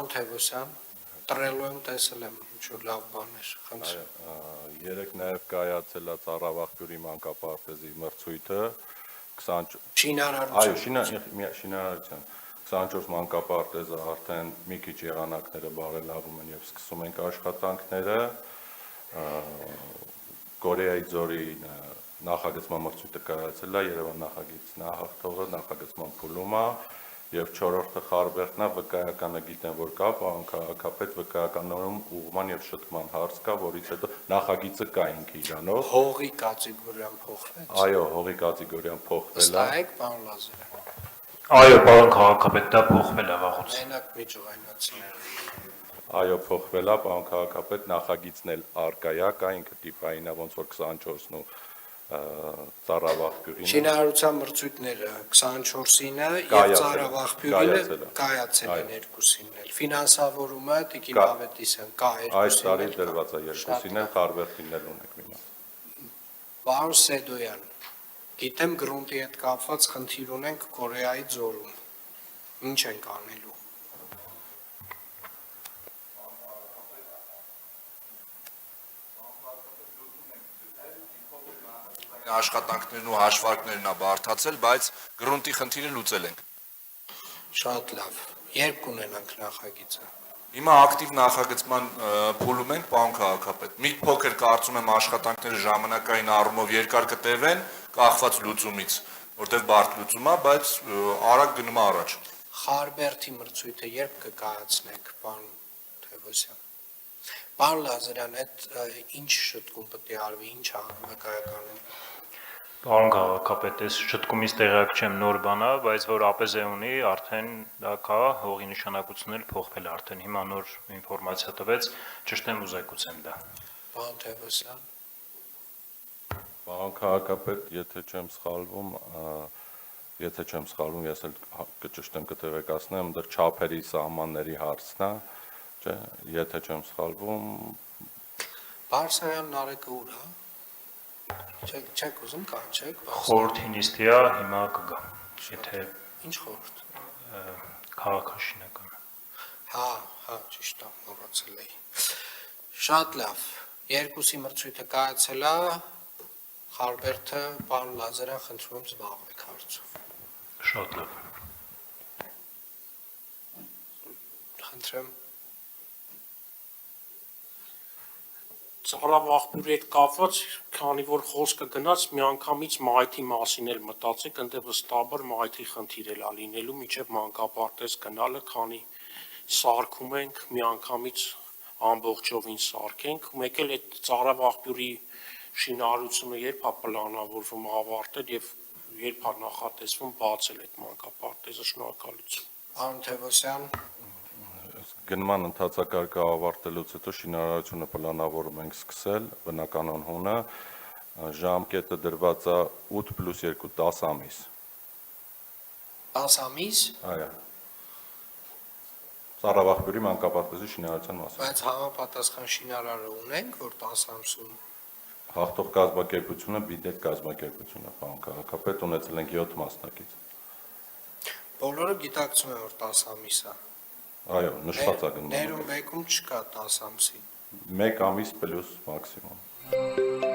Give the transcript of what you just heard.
Պարոն Թևոսյան, տրելու եմ, տեսել եմ, ինչ-որ լավ բաներ, խնդրեմ։ Երեք նաև կայացել է Ծառավաղբյուրի մանկապարտեզի մրցույթը, 20 շինարարության 24 մանկապարտեզը արդեն մի քիչ եղանակները բարելավում են եւ սկսում ենք աշխատանքները, Կորեայի ձորի նախագծման մրցույթը կայացել է, Երևան նախագիծն է հաղթողը, նախագծման փուլում է եւ 4-րդը Խարբերդն է, վկայականը գիտեն որ կա, պարոն քաղաքապետ, վկայականորում ուղղման եւ շտկման հարց կա, որից հետո նախագիծը կա ինքը իրանով։ Հողի կատեգորիան փոխվեց։ Այո, հողի կատեգորիան փոխվել է։ Ստայեք, պարոն Լազարյան։ Այո, պարոն քաղաքապետ, դա փոխվել է վաղուց։ Մենակ միջողայնացին։ Այո, փոխվել է, պարոն քաղաքապետ, նախագիծն էլ արկա է, կա ինքը տիպային է, ոնց որ 24-ն ու Ծառավաղբյուրին։ Շինարարության մրցույթները 24-ինը եւ Ծառավաղբյուրինը կայացել են երկուսին էլ։ Ֆինանսավորումը Տիկին Ավետիսյան կա երկուսին։ Այս տարի դրված է երկուսին էլ, Խարբերդին էլ ունենք մի մաս։ Պարոն Սեդոյան, գիտեմ գրունտի հետ կապված խնդիր ունենք Կորեայի ձորում։ Ինչ ենք անելու։ Աշխատանքներն ու հաշվարկներն է բարդացել, բայց գրունտի խնդիրը լուծել ենք։ Շատ լավ։ Երբ կունենանք նախագիծը։ Հիմա ակտիվ նախագծման փուլում ենք, պարոն քաղաքապետ։ Մի փոքր կարծում եմ աշխատանքները ժամանակային առումով երկար կտևեն, կախված լուծումից, որտեղ բարդ լուծում է, բայց արագ գնում է առաջ։ Խարբերդի մրցույթը երբ կկայացնեք, պարոն Թևոսյան։ Պարոն Լազարյան, այդ ինչ շտկում պետք է արվի, ինչ վկայականում։ Պարոն քաղաքապետ, այս շտկումից տեղյակ չեմ, նոր բան է, բայց որ ԱՊԶ ունի, արդեն դա կա, հողի նշանակությունն էլ փոխվել է արդեն, հիմա նոր ինֆորմացիա տվեց, ճշտեմ ու զեկուցեմ դա։ Պարոն Թևոսյան։ Պարոն քաղաքապետ, եթե չեմ սխալվում, ես էլ կճշտեմ կտեղեկացնեմ, դեռ չափերի սահմանների հարցն է, չէ, եթե չեմ սխալվում։ Բարսարյան Նարեկը ուր է։ Չեք ուզում կանչեք։ Խորհրդի նիստի է, հիմա կգա, եթե Ինչ խորհուրդ։ Քաղաքաշինական։ Հա, ճիշտ է, մոռացել էի։ Շատ լավ։ Երկուսի մրցույթը կայացել է, Խարբերդը, պարոն Լազարյան, խնդրում եմ զբաղվեք հարցով։ Շատ լավ։ Խնդրեմ։ Ծառավաղբյուրի հետ կապված, քանի որ խոսքը գնաց, միանգամից մայթի մասին էլ մտածեք, ընդ վստահաբար մայթի խնդիր էլ լինելու մինչև մանկապարտեզ գնալը, քանի սարքում ենք, միանգամից ամբողջովին սարքենք, մեկ էլ այդ Ծառավաղբյուրի շինարարությունը երբ է պլանավորվում ավարտել եւ երբ է նախատեսվում բացել այդ մանկապարտեզը, շնորհակալություն։ Պարոն Թևոսյան։ Գնման ընթացակարգը ավարտելուց հետո շինարարությունը պլանավորում ենք սկսել, բնականon հունը, ժամկետը դրված է 8+2 10 ամիս։ 10 ամիս։ Այո։ Ծառավաղբյուրի մանկապարտեզի շինարարության մասին։ Բայց համապատասխան շինարարը ունենք, որ 10 ամսում։ Հաղթող կազմակերպությունը Բիդեկ կազմակերպությունը, պարոն քաղաքապետ, ունեցել ենք 7 մասնակից։ Բոլորը գիտակցում են, որ 10 ամիս է։ Այո, նշված է գնում։ Ներում վեկում չկա 10 ամսի։ 1 ամիս պլյուս մաքսիմում։